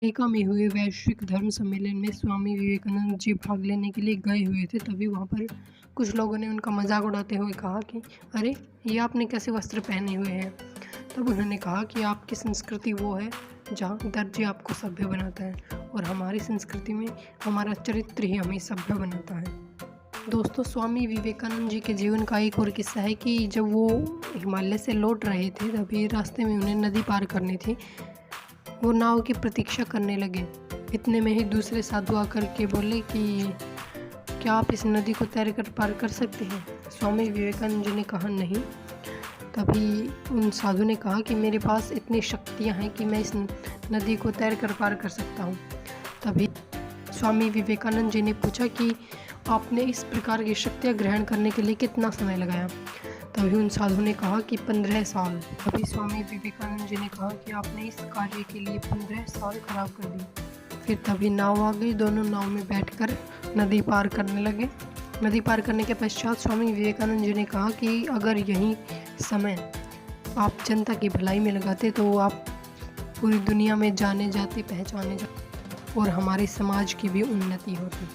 America में हुए वैश्विक धर्म सम्मेलन में स्वामी विवेकानंद जी भाग लेने के लिए गए हुए थे। तभी वहाँ पर कुछ लोगों ने उनका मजाक उड़ाते हुए कहा कि अरे, ये आपने कैसे वस्त्र पहने हुए हैं। तब उन्होंने कहा कि आपकी संस्कृति वो है जहाँ दर्जी आपको सभ्य बनाता है और हमारी संस्कृति में हमारा चरित्र ही हमें सभ्य बनाता है। दोस्तों, स्वामी विवेकानंद जी के जीवन का एक और किस्सा है कि जब वो हिमालय से लौट रहे थे तभी रास्ते में उन्हें नदी पार करनी थी। वो नाव की प्रतीक्षा करने लगे। इतने में ही दूसरे साधु आकर के बोले कि क्या आप इस नदी को तैरकर पार कर सकते हैं। स्वामी विवेकानंद जी ने कहा नहीं। तभी उन साधु ने कहा कि मेरे पास इतनी शक्तियाँ हैं कि मैं इस नदी को तैरकर पार कर सकता हूँ। तभी स्वामी विवेकानंद जी ने पूछा कि आपने इस प्रकार की शक्तियाँ ग्रहण करने के लिए कितना समय लगाया। तभी उन साधु ने कहा कि 15 साल। तभी स्वामी विवेकानंद जी ने कहा कि आपने इस कार्य के लिए 15 साल खराब कर दिए। फिर तभी नाव आ गई। दोनों नाव में बैठकर नदी पार करने लगे। नदी पार करने के पश्चात स्वामी विवेकानंद जी ने कहा कि अगर यही समय आप जनता की भलाई में लगाते तो आप पूरी दुनिया में जाने जाते, पहचाने जाते और हमारे समाज की भी उन्नति होती।